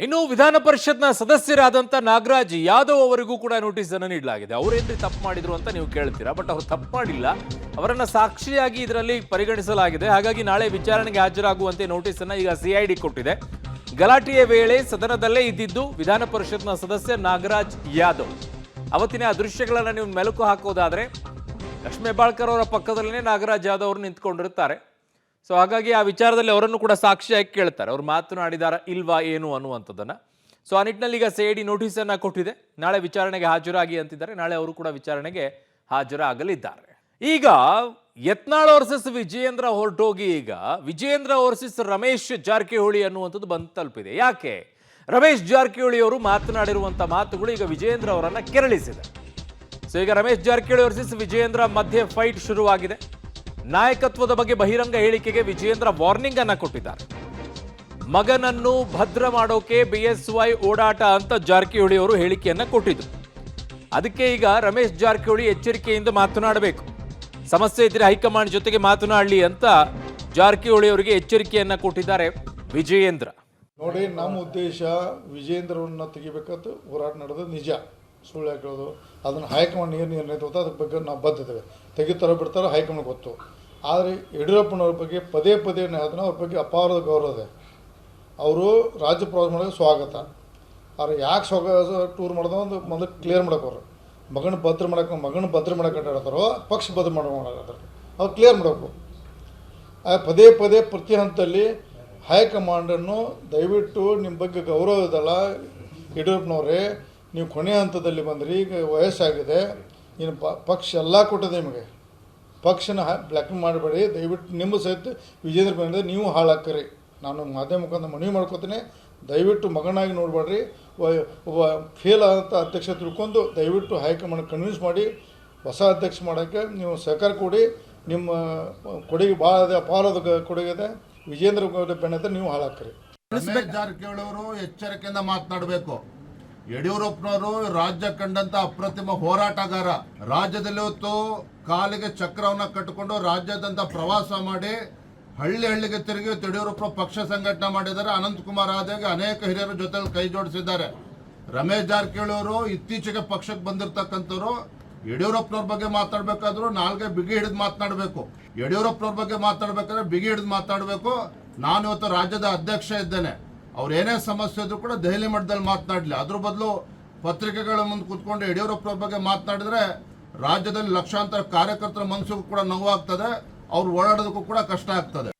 ಇನ್ನು ವಿಧಾನ ಪರಿಷತ್ನ ಸದಸ್ಯರಾದಂಥ ನಾಗರಾಜ್ ಯಾದವ್ ಅವರಿಗೂ ಕೂಡ ನೋಟಿಸ್ ಅನ್ನು ನೀಡಲಾಗಿದೆ. ಅವರೇನ್ರಿ ತಪ್ಪು ಮಾಡಿದ್ರು ಅಂತ ನೀವು ಕೇಳ್ತೀರಾ, ಬಟ್ ಅವರು ತಪ್ಪು ಮಾಡಿಲ್ಲ. ಅವರನ್ನ ಸಾಕ್ಷಿಯಾಗಿ ಇದರಲ್ಲಿ ಪರಿಗಣಿಸಲಾಗಿದೆ. ಹಾಗಾಗಿ ನಾಳೆ ವಿಚಾರಣೆಗೆ ಹಾಜರಾಗುವಂತೆ ನೋಟಿಸ್ ಅನ್ನ ಈಗ ಸಿಐಡಿ ಕೊಟ್ಟಿದೆ. ಗಲಾಟೆಯ ವೇಳೆ ಸದನದಲ್ಲೇ ಇದ್ದಿದ್ದು ವಿಧಾನ ಪರಿಷತ್ನ ಸದಸ್ಯ ನಾಗರಾಜ್ ಯಾದವ್. ಅವತ್ತಿನ ಆ ದೃಶ್ಯಗಳನ್ನ ನೀವು ಮೆಲುಕು ಹಾಕೋದಾದ್ರೆ ಲಕ್ಷ್ಮೀ ಹೆಬ್ಬಾಳ್ಕರ್ ಅವರ ಪಕ್ಕದಲ್ಲೇ ನಾಗರಾಜ್ ಯಾದವ್ ಅವರು ನಿಂತ್ಕೊಂಡಿರ್ತಾರೆ. ಸೊ ಹಾಗಾಗಿ ಆ ವಿಚಾರದಲ್ಲಿ ಅವರನ್ನು ಕೂಡ ಸಾಕ್ಷಿಯಾಗಿ ಕೇಳ್ತಾರೆ, ಅವ್ರು ಮಾತನಾಡಿದಾರ ಇಲ್ವಾ ಏನು ಅನ್ನುವಂಥದ್ದನ್ನ. ಸೊ ಆ ನಿಟ್ಟಿನಲ್ಲಿ ಈಗ ಸಿಐಡಿ ನೋಟಿಸನ್ನು ಕೊಟ್ಟಿದೆ. ನಾಳೆ ವಿಚಾರಣೆಗೆ ಹಾಜರಾಗಿ ಅಂತಿದ್ದಾರೆ. ನಾಳೆ ಅವರು ಕೂಡ ವಿಚಾರಣೆಗೆ ಹಾಜರಾಗಲಿದ್ದಾರೆ. ಈಗ ಯತ್ನಾಳ್ ವರ್ಸಸ್ ವಿಜಯೇಂದ್ರ ಹೊರಟೋಗಿ ಈಗ ವಿಜಯೇಂದ್ರ ವರ್ಸಸ್ ರಮೇಶ್ ಜಾರಕಿಹೊಳಿ ಅನ್ನುವಂಥದ್ದು ಬಂದು ತಲುಪಿದೆ. ಯಾಕೆ? ರಮೇಶ್ ಜಾರಕಿಹೊಳಿ ಅವರು ಮಾತನಾಡಿರುವಂಥ ಮಾತುಗಳು ಈಗ ವಿಜಯೇಂದ್ರ ಅವರನ್ನ ಕೆರಳಿಸಿದೆ. ಸೊ ಈಗ ರಮೇಶ್ ಜಾರಕಿಹೊಳಿ ವರ್ಸಸ್ ವಿಜಯೇಂದ್ರ ಮಧ್ಯೆ ಫೈಟ್ ಶುರುವಾಗಿದೆ. ನಾಯಕತ್ವದ ಬಗ್ಗೆ ಬಹಿರಂಗ ಹೇಳಿಕೆಗೆ ವಿಜಯೇಂದ್ರ ವಾರ್ನಿಂಗ್ ಅನ್ನ ಕೊಟ್ಟಿದ್ದಾರೆ. ಮಗನನ್ನು ಭದ್ರ ಮಾಡೋಕೆ ಬಿಎಸ್ವೈ ಓಡಾಟ ಅಂತ ಜಾರಕಿಹೊಳಿ ಅವರು ಹೇಳಿಕೆಯನ್ನ ಕೊಟ್ಟಿದ್ರು. ಅದಕ್ಕೆ ಈಗ ರಮೇಶ್ ಜಾರಕಿಹೊಳಿ ಎಚ್ಚರಿಕೆಯಿಂದ ಮಾತನಾಡಬೇಕು, ಸಮಸ್ಯೆ ಇದ್ರೆ ಹೈಕಮಾಂಡ್ ಜೊತೆಗೆ ಮಾತನಾಡಲಿ ಅಂತ ಜಾರಕಿಹೊಳಿ ಅವರಿಗೆ ಎಚ್ಚರಿಕೆಯನ್ನ ಕೊಟ್ಟಿದ್ದಾರೆ ವಿಜಯೇಂದ್ರ. ನೋಡಿ, ನಮ್ಮ ಉದ್ದೇಶ ವಿಜಯೇಂದ್ರವನ್ನ ತೆಗಿಬೇಕಂತ ಹೋರಾಟ ನಡೆದು ನಿಜ, ಸುಳ್ಳು ಹಾಕೋದು. ಅದನ್ನು ಹೈಕಮಾಂಡ್ ಏನು ನಿರ್ಣಯ ಅದ್ರ ಬಗ್ಗೆ ನಾವು ಬದ್ಧತೇವೆ. ತೆಗಿತಾರೋ ಬಿಡ್ತಾರೋ ಹೈಕಮಾಂಡ್ ಗೊತ್ತು. ಆದರೆ ಯಡಿಯೂರಪ್ಪನವ್ರ ಬಗ್ಗೆ ಪದೇ ಪದೇ ಅದನ್ನು ಅವ್ರ ಬಗ್ಗೆ ಅಪಾರದ ಗೌರವ ಇದೆ. ಅವರು ರಾಜ್ಯ ಪ್ರವಾಸ ಮಾಡೋದು ಸ್ವಾಗತ. ಆದರೆ ಯಾಕೆ ಟೂರ್ ಮಾಡೋದು ಒಂದು ಮೊದಲು ಕ್ಲಿಯರ್ ಮಾಡೋಕೆ ಮಗನ ಭದ್ರ ಮಾಡಕ್ಕೆ ಹೇಳ್ತಾರೋ ಪಕ್ಷ ಭದ್ರ ಮಾಡೋಕೆ ಅವ್ರು ಕ್ಲಿಯರ್ ಮಾಡಬೇಕು. ಪದೇ ಪದೇ ಪ್ರತಿ ಹಂತದಲ್ಲಿ ಹೈಕಮಾಂಡನ್ನು ದಯವಿಟ್ಟು ನಿಮ್ಮ ಬಗ್ಗೆ ಗೌರವ ಇದಲ್ಲ ಯಡಿಯೂರಪ್ಪನವರೇ, ನೀವು ಕೊನೆ ಹಂತದಲ್ಲಿ ಬಂದ್ರಿ, ಈಗ ವಯಸ್ಸಾಗಿದೆ, ಇನ್ನು ಪಕ್ಷ ಎಲ್ಲ ಕೊಟ್ಟಿದೆ ನಿಮಗೆ, ಪಕ್ಷನ ಬ್ಲ್ಯಾಕ್ ಮಾಡಬೇಡಿ, ದಯವಿಟ್ಟು ನಿಮ್ಮ ಸಹಿತ ವಿಜೇಂದ್ರ ಬಂದರೆ ನೀವು ಹಾಳಾಕ್ರಿ. ನಾನು ಮಾಧ್ಯಮ ಮುಖಾಂತರ ಮನವಿ ಮಾಡ್ಕೋತೀನಿ, ದಯವಿಟ್ಟು ಮಗನಾಗಿ ನೋಡಬೇಡ್ರಿ. ಒಬ್ಬ ಫೇಲ್ ಆದಂಥ ಅಧ್ಯಕ್ಷ ತಿಳ್ಕೊಂಡು ದಯವಿಟ್ಟು ಹೈಕಮಾಂಡ್ ಕನ್ವಿನ್ಸ್ ಮಾಡಿ ಹೊಸ ಅಧ್ಯಕ್ಷ ಮಾಡೋಕ್ಕೆ ನೀವು ಸಹಕಾರ ಕೊಡಿ. ನಿಮ್ಮ ಕೊಡುಗೆ ಭಾಳ ಇದೆ, ಅಪಾರದ ಕೊಡುಗೆ ಇದೆ. ವಿಜೇಂದ್ರ ಬೆನ್ನತ್ತೆ ನೀವು ಹಾಳಾಕ್ರಿ. ರಮೇಶ್ ಜಾರಕಿಹೊಳಿ ಅವರು ಎಚ್ಚರಿಕೆಯಿಂದ ಮಾತನಾಡಬೇಕು. ಯಡಿಯೂರಪ್ಪನವರು ರಾಜ್ಯ ಕಂಡಂತ ಅಪ್ರತಿಮ ಹೋರಾಟಗಾರ. ರಾಜ್ಯದಲ್ಲಿ ಹೊತ್ತು ಕಾಲಿಗೆ ಚಕ್ರವನ್ನ ಕಟ್ಟಿಕೊಂಡು ರಾಜ್ಯಾದ್ಯಂತ ಪ್ರವಾಸ ಮಾಡಿ ಹಳ್ಳಿ ಹಳ್ಳಿಗೆ ತಿರುಗಿ ಯಡಿಯೂರಪ್ಪ ಪಕ್ಷ ಸಂಘಟನೆ ಮಾಡಿದ್ದಾರೆ. ಅನಂತಕುಮಾರ್ ಆದಾಗೆ ಅನೇಕ ಹಿರಿಯರ ಜೊತೆ ಕೈ ಜೋಡಿಸಿದ್ದಾರೆ. ರಮೇಶ್ ಜಾರಕಿಹೊಳಿ ಅವರು ಇತ್ತೀಚೆಗೆ ಪಕ್ಷಕ್ಕೆ ಬಂದಿರತಕ್ಕಂಥವ್ರು. ಯಡಿಯೂರಪ್ಪನವ್ರ ಬಗ್ಗೆ ಮಾತಾಡಬೇಕಾದ್ರೂ ನಾಲ್ಗೆ ಬಿಗಿ ಹಿಡಿದು ಮಾತನಾಡಬೇಕು. ಯಡಿಯೂರಪ್ಪನವ್ರ ಬಗ್ಗೆ ಮಾತಾಡಬೇಕಾದ್ರೆ ಬಿಗಿ ಹಿಡಿದು ಮಾತಾಡಬೇಕು. ನಾನು ಇವತ್ತು ರಾಜ್ಯದ ಅಧ್ಯಕ್ಷ ಇದ್ದೇನೆ, ಅವ್ರು ಏನೇ ಸಮಸ್ಯೆ ಇದ್ರು ಕೂಡ ದೆಹಲಿ ಮಟ್ಟದಲ್ಲಿ ಮಾತನಾಡಲಿ. ಅದ್ರ ಬದಲು ಪತ್ರಿಕೆಗಳ ಮುಂದೆ ಕೂತ್ಕೊಂಡು ಯಡಿಯೂರಪ್ಪನವ್ರ ಬಗ್ಗೆ ಮಾತನಾಡಿದ್ರೆ ರಾಜ್ಯದಲ್ಲಿ ಲಕ್ಷಾಂತರ ಕಾರ್ಯಕರ್ತರ ಮನಸ್ಸಿಗೂ ಕೂಡ ನೋವಾಗ್ತದೆ, ಅವ್ರು ಓಡಾಡೋದಕ್ಕೂ ಕೂಡ ಕಷ್ಟ ಆಗ್ತದೆ.